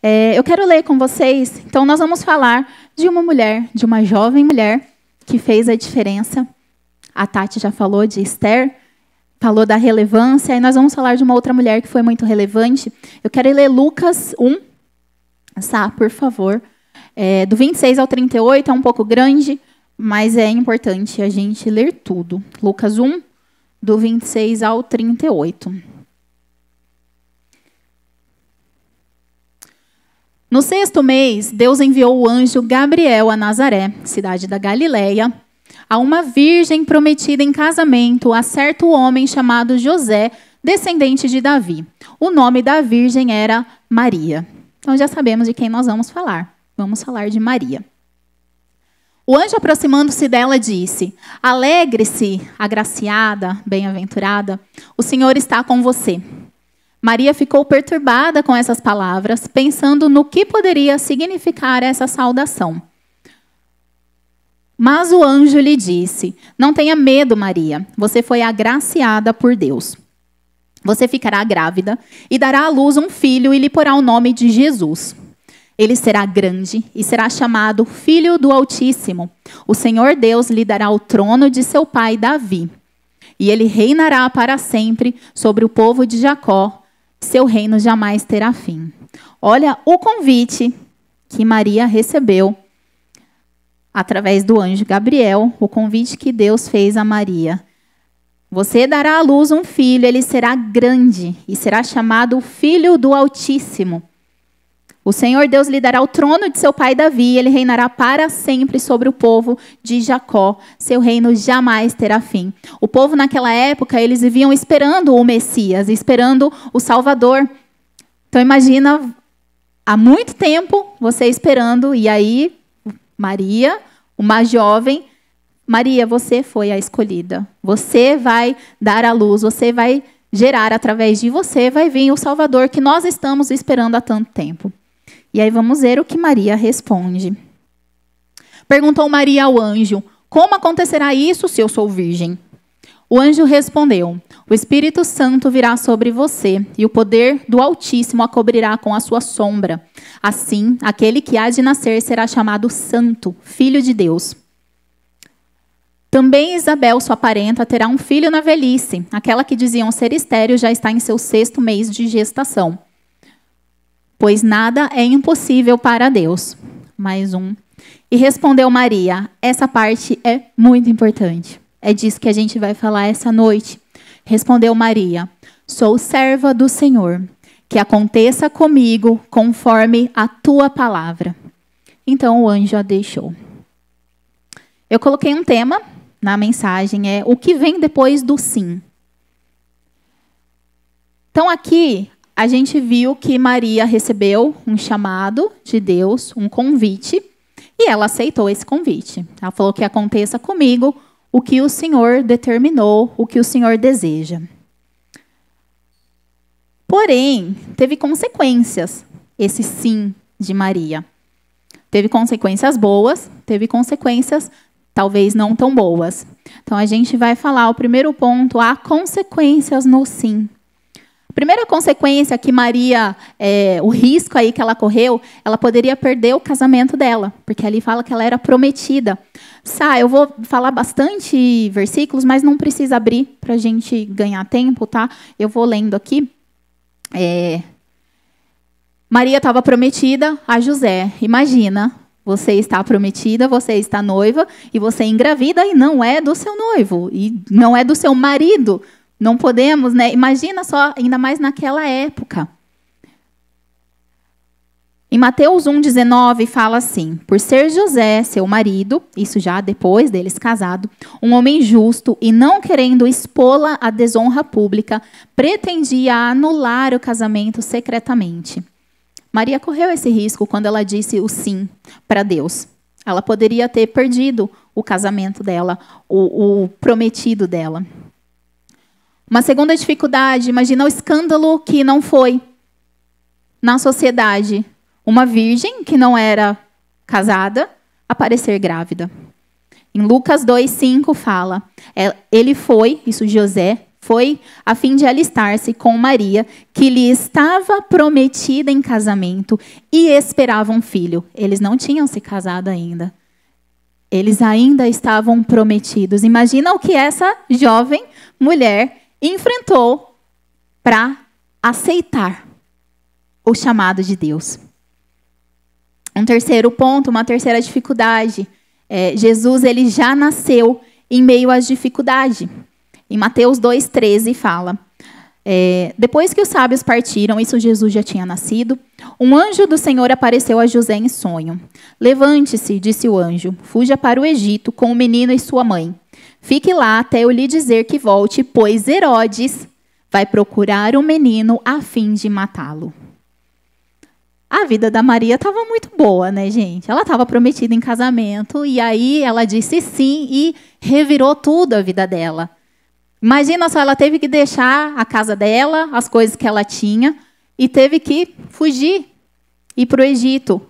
Eu quero ler com vocês. Então, nós vamos falar de uma mulher, de uma jovem mulher que fez a diferença. A Tati já falou de Esther, falou da relevância, e nós vamos falar de uma outra mulher que foi muito relevante. Eu quero ler Lucas 1. Sá, por favor. Do 26 ao 38, é um pouco grande, mas é importante a gente ler tudo. Lucas 1, do 26 ao 38. No 6º mês, Deus enviou o anjo Gabriel a Nazaré, cidade da Galileia, a uma virgem prometida em casamento a certo homem chamado José, descendente de Davi. O nome da virgem era Maria. Então já sabemos de quem nós vamos falar. Vamos falar de Maria. O anjo, aproximando-se dela, disse: Alegre-se, agraciada, bem-aventurada, o Senhor está com você. Maria ficou perturbada com essas palavras, pensando no que poderia significar essa saudação. Mas o anjo lhe disse: Não tenha medo, Maria, você foi agraciada por Deus. Você ficará grávida e dará à luz um filho e lhe porá o nome de Jesus. Ele será grande e será chamado Filho do Altíssimo. O Senhor Deus lhe dará o trono de seu pai Davi. E ele reinará para sempre sobre o povo de Jacó. Seu reino jamais terá fim. Olha o convite que Maria recebeu através do anjo Gabriel, o convite que Deus fez a Maria. Você dará à luz um filho, ele será grande e será chamado Filho do Altíssimo. O Senhor Deus lhe dará o trono de seu pai Davi, e ele reinará para sempre sobre o povo de Jacó. Seu reino jamais terá fim. O povo naquela época, eles viviam esperando o Messias, esperando o Salvador. Então imagina, há muito tempo você esperando, e aí Maria, uma jovem, Maria, você foi a escolhida. Você vai dar à luz, você vai gerar através de você, vai vir o Salvador que nós estamos esperando há tanto tempo. E aí vamos ver o que Maria responde. Perguntou Maria ao anjo: Como acontecerá isso se eu sou virgem? O anjo respondeu: O Espírito Santo virá sobre você, e o poder do Altíssimo a cobrirá com a sua sombra. Assim, aquele que há de nascer será chamado Santo, Filho de Deus. Também Isabel, sua parenta, terá um filho na velhice. Aquela que diziam ser estéril já está em seu 6º mês de gestação. Pois nada é impossível para Deus. Mais um. E respondeu Maria: Essa parte é muito importante. É disso que a gente vai falar essa noite. Respondeu Maria: Sou serva do Senhor. Que aconteça comigo conforme a tua palavra. Então o anjo a deixou. Eu coloquei um tema na mensagem, o que vem depois do sim. Então aqui a gente viu que Maria recebeu um chamado de Deus, um convite, e ela aceitou esse convite. Ela falou que aconteça comigo o que o Senhor determinou, o que o Senhor deseja. Porém, teve consequências esse sim de Maria. Teve consequências boas, teve consequências talvez não tão boas. Então a gente vai falar o primeiro ponto: há consequências no sim. A primeira consequência que Maria, o risco aí que ela correu, ela poderia perder o casamento dela, porque ali fala que ela era prometida. Eu vou falar bastante versículos, mas não precisa abrir para a gente ganhar tempo, tá? Eu vou lendo aqui. Maria estava prometida a José. Imagina, você está prometida, você está noiva, e você engravida e não é do seu noivo, e não é do seu marido. Não podemos, né? Imagina só, ainda mais naquela época. Em Mateus 1,19 fala assim: Por ser José, seu marido, isso já depois deles casados, um homem justo e não querendo expô-la à desonra pública, pretendia anular o casamento secretamente. Maria correu esse risco quando ela disse o sim para Deus. Ela poderia ter perdido o casamento dela, o prometido dela. Uma segunda dificuldade, imagina o escândalo que não foi na sociedade. Uma virgem que não era casada, aparecer grávida. Em Lucas 2,5 fala, ele foi, isso José, foi a fim de alistar-se com Maria, que lhe estava prometida em casamento e esperava um filho. Eles não tinham se casado ainda. Eles ainda estavam prometidos. Imagina o que essa jovem mulher enfrentou para aceitar o chamado de Deus. Um terceiro ponto, uma terceira dificuldade. Jesus ele já nasceu em meio às dificuldades. Em Mateus 2,13 fala, depois que os sábios partiram, isso Jesus já tinha nascido, um anjo do Senhor apareceu a José em sonho. Levante-se, disse o anjo, fuja para o Egito com o menino e sua mãe. Fique lá até eu lhe dizer que volte, pois Herodes vai procurar o menino a fim de matá-lo. A vida da Maria estava muito boa, né, gente? Ela estava prometida em casamento e aí ela disse sim e revirou tudo a vida dela. Imagina só, ela teve que deixar a casa dela, as coisas que ela tinha, e teve que fugir, ir para o Egito,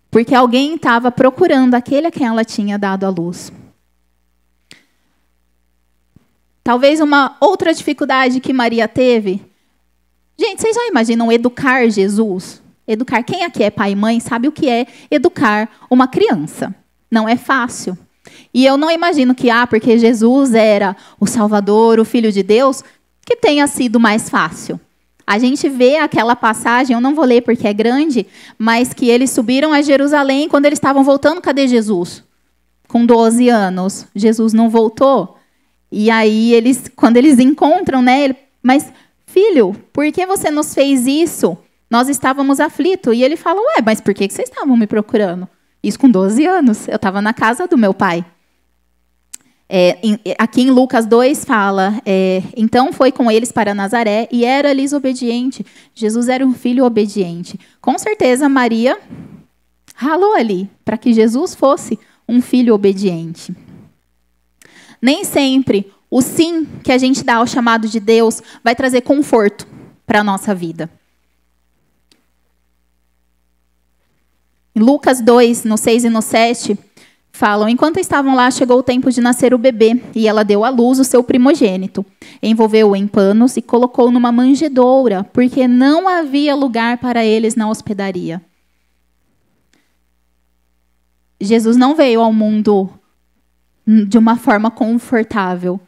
porque alguém estava procurando aquele a quem ela tinha dado à luz. Talvez uma outra dificuldade que Maria teve. Gente, vocês já imaginam educar Jesus? Educar, quem aqui é pai e mãe sabe o que é educar uma criança. Não é fácil. E eu não imagino que, porque Jesus era o Salvador, o Filho de Deus, que tenha sido mais fácil. A gente vê aquela passagem, eu não vou ler porque é grande, mas que eles subiram a Jerusalém quando eles estavam voltando, cadê Jesus? Com 12 anos. Jesus não voltou. E aí, quando eles encontram, né? Mas, filho, por que você nos fez isso? Nós estávamos aflitos. E ele fala, mas por que vocês estavam me procurando? Isso com 12 anos. Eu estava na casa do meu pai. Aqui em Lucas 2 fala, então foi com eles para Nazaré e era-lhes obediente. Jesus era um filho obediente. Com certeza Maria ralou ali para que Jesus fosse um filho obediente. Nem sempre o sim que a gente dá ao chamado de Deus vai trazer conforto para a nossa vida. Em Lucas 2, no 6 e no 7, falam, enquanto estavam lá, chegou o tempo de nascer o bebê, e ela deu à luz o seu primogênito. Envolveu-o em panos e colocou numa manjedoura, porque não havia lugar para eles na hospedaria. Jesus não veio ao mundo de uma forma confortável.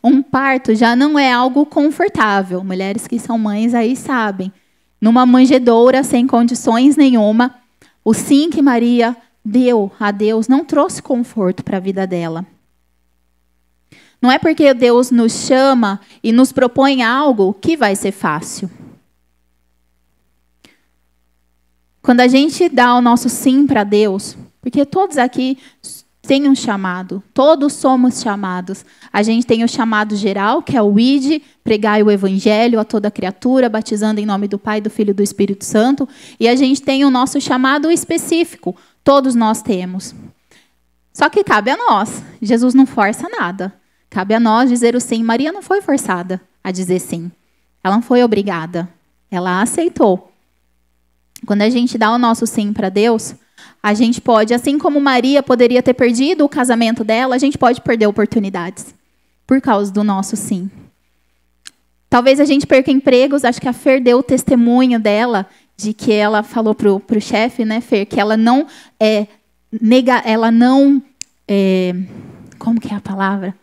Um parto já não é algo confortável. Mulheres que são mães aí sabem. Numa manjedoura, sem condições nenhuma, o sim que Maria deu a Deus não trouxe conforto para a vida dela. Não é porque Deus nos chama e nos propõe algo que vai ser fácil. Quando a gente dá o nosso sim para Deus, porque todos aqui têm um chamado, todos somos chamados. A gente tem o chamado geral, que é o ide, pregai o evangelho a toda criatura, batizando em nome do Pai, do Filho e do Espírito Santo. E a gente tem o nosso chamado específico, todos nós temos. Só que cabe a nós. Jesus não força nada. Cabe a nós dizer o sim. Maria não foi forçada a dizer sim. Ela não foi obrigada. Ela aceitou. Quando a gente dá o nosso sim para Deus, a gente pode, assim como Maria poderia ter perdido o casamento dela, a gente pode perder oportunidades por causa do nosso sim. Talvez a gente perca empregos. Acho que a Fer deu o testemunho dela de que ela falou pro chefe, né, Fer, que ela não como que é a palavra?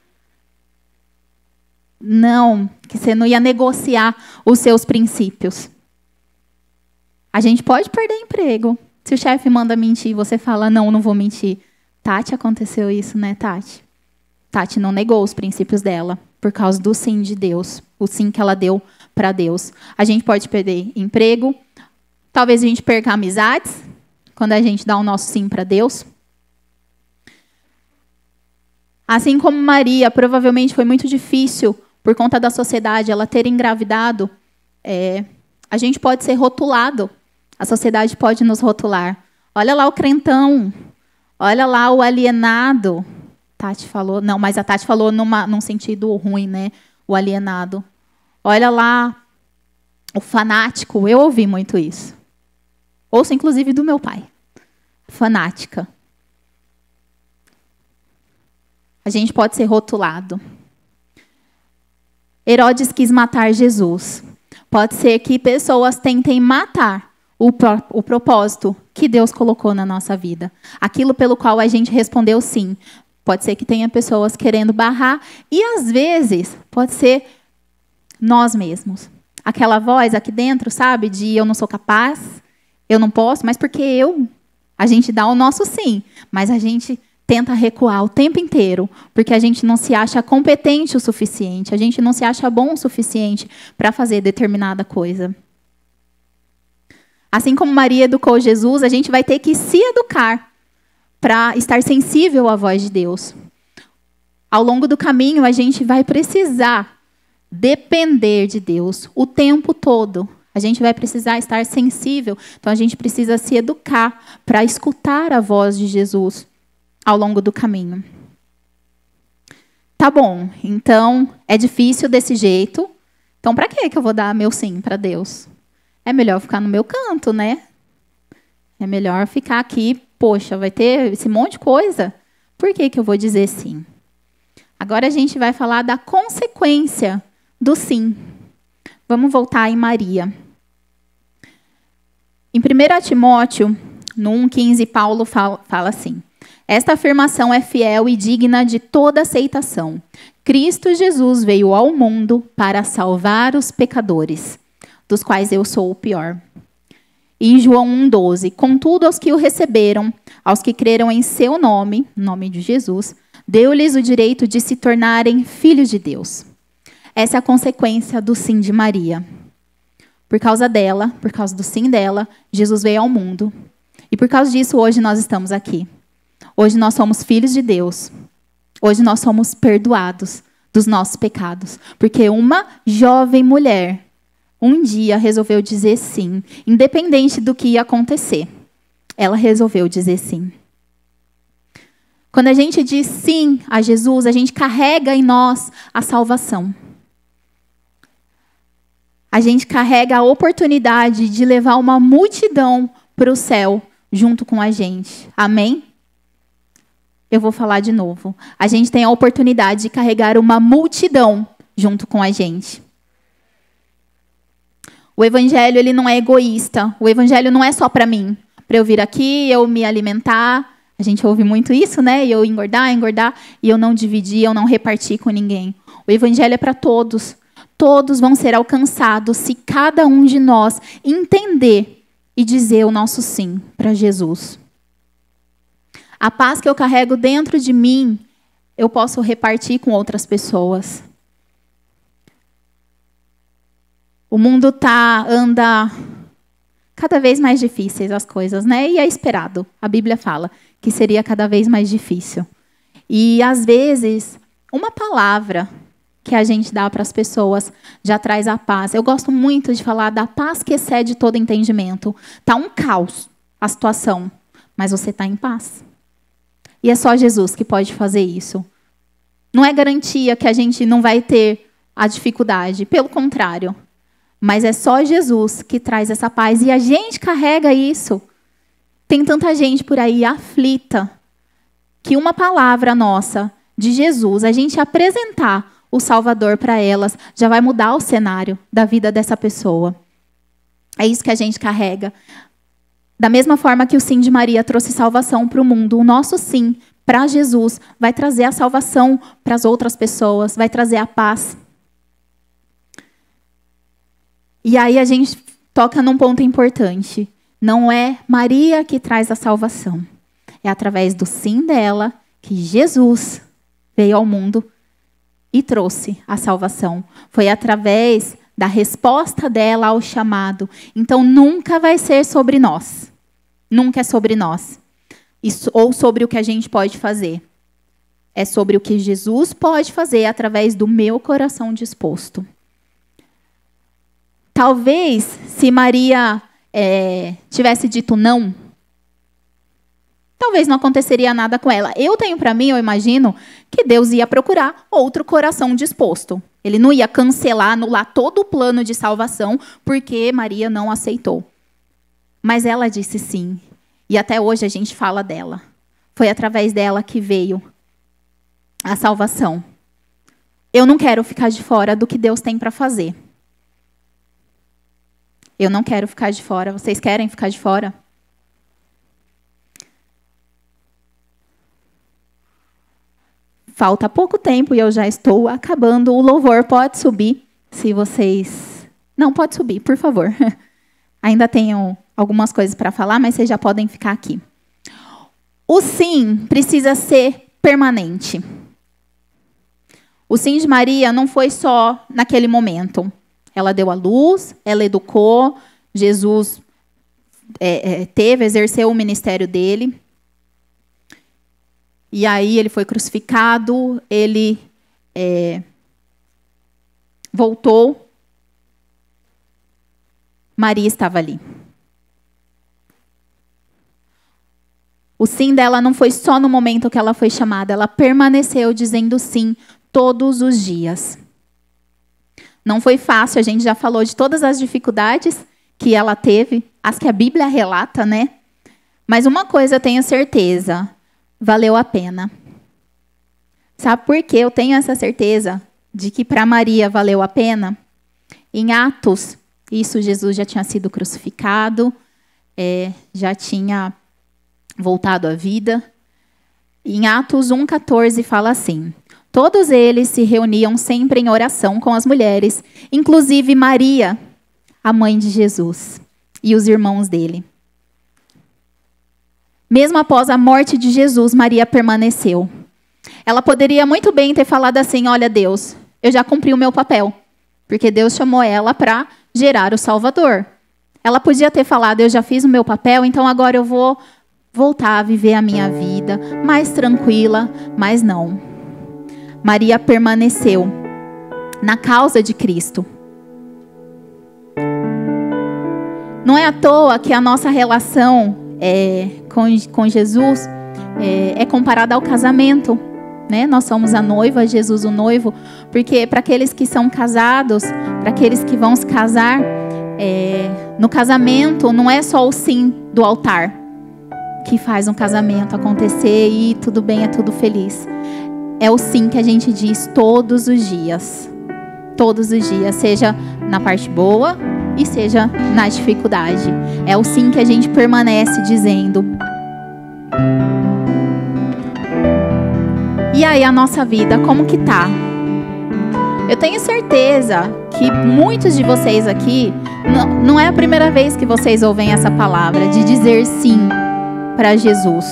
Não, que você não ia negociar os seus princípios. A gente pode perder emprego. Se o chefe manda mentir, você fala, não vou mentir. Tati, aconteceu isso, né, Tati? Tati não negou os princípios dela por causa do sim de Deus, o sim que ela deu para Deus. A gente pode perder emprego. Talvez a gente perca amizades quando a gente dá o nosso sim para Deus. Assim como Maria, provavelmente foi muito difícil, por conta da sociedade, ela ter engravidado. A gente pode ser rotulado. A sociedade pode nos rotular. Olha lá o crentão. Olha lá o alienado. Tati falou. Não, mas a Tati falou num sentido ruim, né? O alienado. Olha lá o fanático. Eu ouvi muito isso. Ouço, inclusive, do meu pai. Fanática. A gente pode ser rotulado. Herodes quis matar Jesus. Pode ser que pessoas tentem matar o propósito que Deus colocou na nossa vida. Aquilo pelo qual a gente respondeu sim. Pode ser que tenha pessoas querendo barrar. E, às vezes, pode ser nós mesmos. Aquela voz aqui dentro, sabe? De eu não sou capaz, eu não posso, mas porque a gente dá o nosso sim. Mas a gente tenta recuar o tempo inteiro, porque a gente não se acha competente o suficiente, a gente não se acha bom o suficiente para fazer determinada coisa. Assim como Maria educou Jesus, a gente vai ter que se educar para estar sensível à voz de Deus. Ao longo do caminho, a gente vai precisar depender de Deus o tempo todo. A gente vai precisar estar sensível, então a gente precisa se educar para escutar a voz de Jesus ao longo do caminho. Tá bom, então é difícil desse jeito. Então para que eu vou dar meu sim para Deus? É melhor ficar no meu canto, né? É melhor ficar aqui, poxa, vai ter esse monte de coisa. Por que eu vou dizer sim? Agora a gente vai falar da consequência do sim. Vamos voltar em Maria. Em 1 Timóteo, no 1,15, Paulo fala assim: esta afirmação é fiel e digna de toda aceitação. Cristo Jesus veio ao mundo para salvar os pecadores, dos quais eu sou o pior. E em João 1,12, contudo, aos que o receberam, aos que creram em seu nome, nome de Jesus, deu-lhes o direito de se tornarem filhos de Deus. Essa é a consequência do sim de Maria. Por causa dela, por causa do sim dela, Jesus veio ao mundo. E por causa disso, hoje nós estamos aqui. Hoje nós somos filhos de Deus. Hoje nós somos perdoados dos nossos pecados. Porque uma jovem mulher, um dia, resolveu dizer sim, independente do que ia acontecer. Ela resolveu dizer sim. Quando a gente diz sim a Jesus, a gente carrega em nós a salvação. A gente carrega a oportunidade de levar uma multidão para o céu junto com a gente. Amém? Eu vou falar de novo. A gente tem a oportunidade de carregar uma multidão junto com a gente. O evangelho, ele não é egoísta. O evangelho não é só para mim. Para eu vir aqui, eu me alimentar. A gente ouve muito isso, né? E eu engordar, e eu não dividir, eu não repartir com ninguém. O evangelho é para todos. Todos vão ser alcançados se cada um de nós entender e dizer o nosso sim para Jesus. A paz que eu carrego dentro de mim, eu posso repartir com outras pessoas. O mundo anda cada vez mais difíceis as coisas, né? E é esperado. A Bíblia fala que seria cada vez mais difícil. E, às vezes, uma palavra que a gente dá para as pessoas já traz a paz. Eu gosto muito de falar da paz que excede todo entendimento. Está um caos a situação, mas você está em paz. E é só Jesus que pode fazer isso. Não é garantia que a gente não vai ter a dificuldade, pelo contrário. Mas é só Jesus que traz essa paz. E a gente carrega isso. Tem tanta gente por aí aflita, que uma palavra nossa de Jesus, a gente apresentar o Salvador para elas, já vai mudar o cenário da vida dessa pessoa. É isso que a gente carrega. Da mesma forma que o sim de Maria trouxe salvação para o mundo, o nosso sim para Jesus vai trazer a salvação para as outras pessoas, vai trazer a paz. E aí a gente toca num ponto importante. Não é Maria que traz a salvação. É através do sim dela que Jesus veio ao mundo e trouxe a salvação. Foi através da resposta dela ao chamado. Então, nunca vai ser sobre nós. Nunca é sobre nós. Ou sobre o que a gente pode fazer. É sobre o que Jesus pode fazer através do meu coração disposto. Talvez, se Maria tivesse dito não, talvez não aconteceria nada com ela. Eu tenho para mim, eu imagino, que Deus ia procurar outro coração disposto. Ele não ia cancelar, anular todo o plano de salvação, porque Maria não aceitou. Mas ela disse sim. E até hoje a gente fala dela. Foi através dela que veio a salvação. eu não quero ficar de fora do que Deus tem para fazer. Eu não quero ficar de fora. Vocês querem ficar de fora? Falta pouco tempo e eu já estou acabando. O louvor pode subir, se vocês... Não, pode subir, por favor. Ainda tenho algumas coisas para falar, mas vocês já podem ficar aqui. O sim precisa ser permanente. O sim de Maria não foi só naquele momento. Ela deu à luz, ela educou, Jesus exerceu o ministério dele. E aí ele foi crucificado, ele voltou. Maria estava ali. O sim dela não foi só no momento que ela foi chamada, ela permaneceu dizendo sim todos os dias. Não foi fácil, a gente já falou de todas as dificuldades que ela teve, as que a Bíblia relata, né? Mas uma coisa eu tenho certeza, valeu a pena. Sabe por que eu tenho essa certeza de que para Maria valeu a pena? Em Atos, Jesus já tinha sido crucificado, já tinha voltado à vida. Em Atos 1,14 fala assim: todos eles se reuniam sempre em oração com as mulheres, inclusive Maria, a mãe de Jesus, e os irmãos dele. Mesmo após a morte de Jesus, Maria permaneceu. Ela poderia muito bem ter falado assim: olha, Deus, eu já cumpri o meu papel, porque Deus chamou ela para gerar o Salvador. Ela podia ter falado: eu já fiz o meu papel, então agora eu vou voltar a viver a minha vida mais tranquila, mas não. Maria permaneceu na causa de Cristo. Não é à toa que a nossa relação com Jesus é comparada ao casamento, né? Nós somos a noiva, Jesus o noivo, porque para aqueles que são casados, para aqueles que vão se casar, no casamento não é só o sim do altar que faz um casamento acontecer e tudo bem, é tudo feliz. É o sim que a gente diz todos os dias. Todos os dias, seja na parte boa e seja na dificuldade. É o sim que a gente permanece dizendo. E aí a nossa vida, como que tá? Eu tenho certeza que muitos de vocês aqui, não é a primeira vez que vocês ouvem essa palavra de dizer sim para Jesus.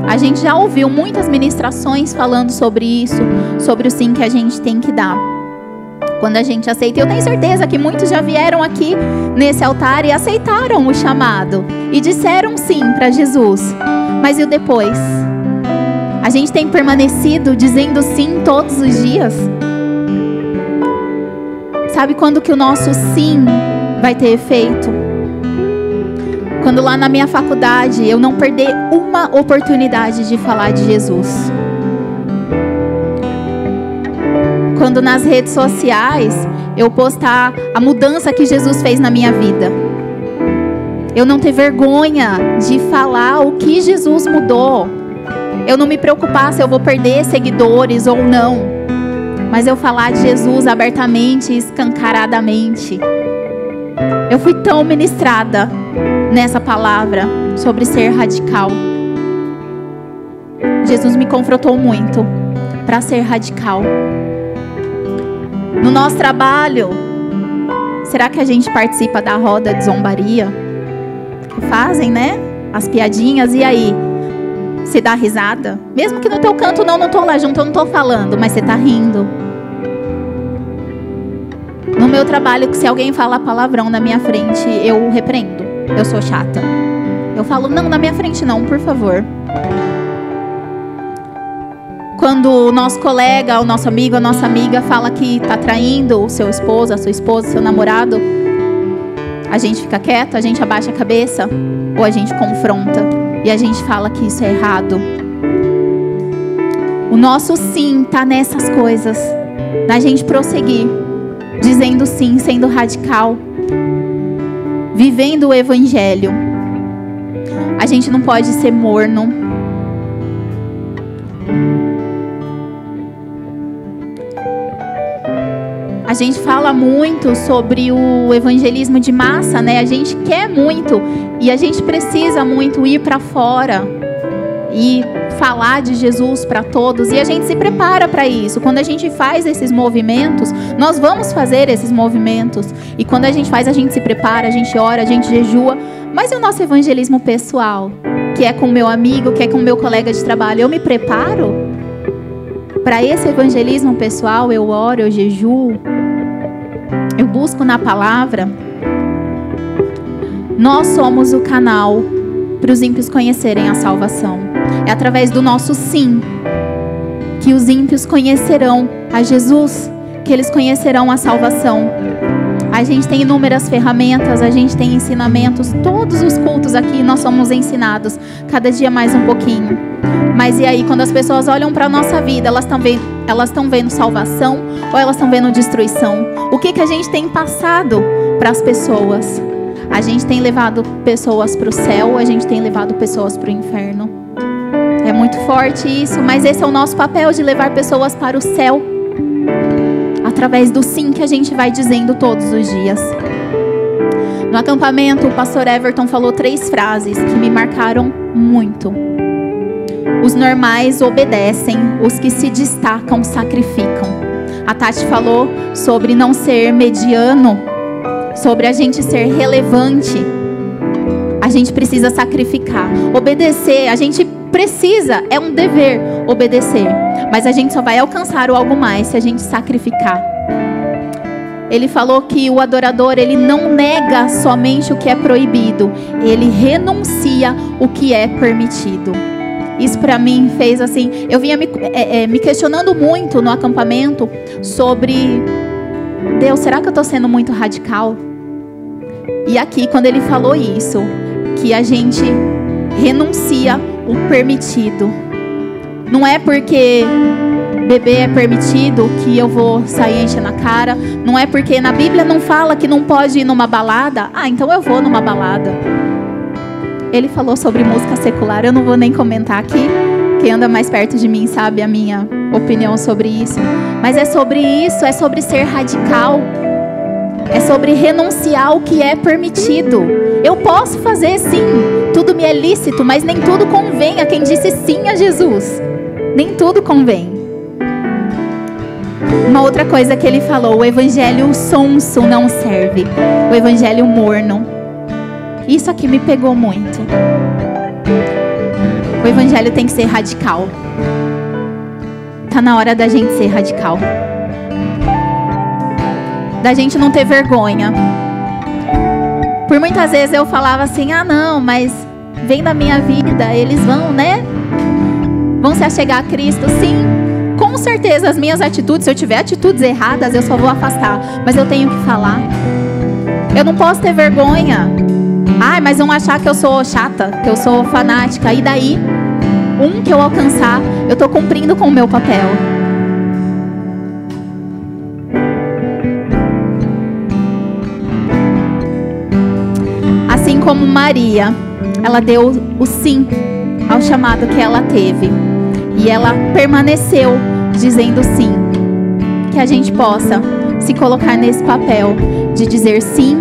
A gente já ouviu muitas ministrações falando sobre isso, sobre o sim que a gente tem que dar quando a gente aceita. Eu tenho certeza que muitos já vieram aqui nesse altar e aceitaram o chamado e disseram sim para Jesus. Mas e o depois? A gente tem permanecido dizendo sim todos os dias? Sabe quando que o nosso sim vai ter efeito? Quando lá na minha faculdade eu não perder uma oportunidade de falar de Jesus. Quando nas redes sociais eu postar a mudança que Jesus fez na minha vida. Eu não ter vergonha de falar o que Jesus mudou. Eu não me preocupar se eu vou perder seguidores ou não. Mas eu falar de Jesus abertamente, escancaradamente. Eu fui tão ministrada nessa palavra sobre ser radical. Jesus me confrontou muito para ser radical. No nosso trabalho, será que a gente participa da roda de zombaria? Que fazem, né? As piadinhas, e aí? Você dá risada? Mesmo que no teu canto não tô lá junto, eu não tô falando, mas você tá rindo. No meu trabalho, se alguém fala palavrão na minha frente, eu repreendo. Eu sou chata. Eu falo, não, na minha frente não, por favor. Quando o nosso colega, o nosso amigo, a nossa amiga fala que está traindo o seu esposo, a sua esposa, o seu namorado, a gente fica quieto, a gente abaixa a cabeça ou a gente confronta e a gente fala que isso é errado. O nosso sim está nessas coisas, da gente prosseguir, dizendo sim, sendo radical, vivendo o evangelho. A gente não pode ser morno. A gente fala muito sobre o evangelismo de massa, né? A gente quer muito e a gente precisa muito ir para fora e falar de Jesus para todos. E a gente se prepara para isso. Quando a gente faz esses movimentos, nós vamos fazer esses movimentos. E quando a gente faz, a gente se prepara, a gente ora, a gente jejua. Mas e o nosso evangelismo pessoal? Que é com o meu amigo, que é com o meu colega de trabalho. Eu me preparo para esse evangelismo pessoal? Eu oro, eu jejuo, eu busco na palavra. Nós somos o canal para os ímpios conhecerem a salvação. É através do nosso sim que os ímpios conhecerão a Jesus, que eles conhecerão a salvação. A gente tem inúmeras ferramentas, a gente tem ensinamentos. Todos os cultos aqui nós somos ensinados, cada dia mais um pouquinho. Mas e aí, quando as pessoas olham para a nossa vida, elas estão vendo salvação ou elas estão vendo destruição? O que a gente tem passado para as pessoas? A gente tem levado pessoas para o céu, a gente tem levado pessoas para o inferno. É muito forte isso, mas esse é o nosso papel, de levar pessoas para o céu, através do sim que a gente vai dizendo todos os dias. No acampamento, o pastor Everton falou 3 frases que me marcaram muito. Os normais obedecem, os que se destacam sacrificam. A Tati falou sobre não ser mediano, sobre a gente ser relevante. A gente precisa sacrificar. Obedecer, a gente precisa, é um dever obedecer. Mas a gente só vai alcançar o algo mais se a gente sacrificar. Ele falou que o adorador, ele não nega somente o que é proibido, ele renuncia o que é permitido. Isso para mim fez assim, eu vinha me questionando muito no acampamento sobre, Deus, será que eu estou sendo muito radical? E aqui, quando ele falou isso, que a gente renuncia o permitido. Não é porque beber é permitido que eu vou sair enchendo a cara. Não é porque na Bíblia não fala que não pode ir numa balada. Ah, então eu vou numa balada. Ele falou sobre música secular. Eu não vou nem comentar aqui. Quem anda mais perto de mim sabe a minha opinião sobre isso. Mas é sobre isso, é sobre ser radical. É sobre renunciar o que é permitido. Eu posso fazer sim, tudo me é lícito, mas nem tudo convém a quem disse sim a Jesus. Nem tudo convém. Uma outra coisa que ele falou, o evangelho sonso não serve, o evangelho morno. Isso aqui me pegou muito. O evangelho tem que ser radical. Tá na hora da gente ser radical. Da gente não ter vergonha. Por muitas vezes eu falava assim, ah não, mas vem da minha vida, eles vão, né? Vão se achegar a Cristo, sim. Com certeza as minhas atitudes, se eu tiver atitudes erradas, eu só vou afastar. Mas eu tenho que falar. Eu não posso ter vergonha. Ai, mas vão achar que eu sou chata, que eu sou fanática. E daí, que eu alcançar, eu estou cumprindo com o meu papel. Assim como Maria, ela deu o sim ao chamado que ela teve. E ela permaneceu dizendo sim. Que a gente possa se colocar nesse papel de dizer sim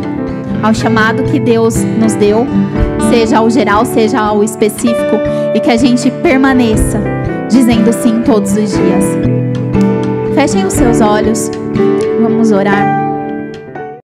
ao chamado que Deus nos deu, seja ao geral, seja ao específico, e que a gente permaneça dizendo sim todos os dias. Fechem os seus olhos, vamos orar.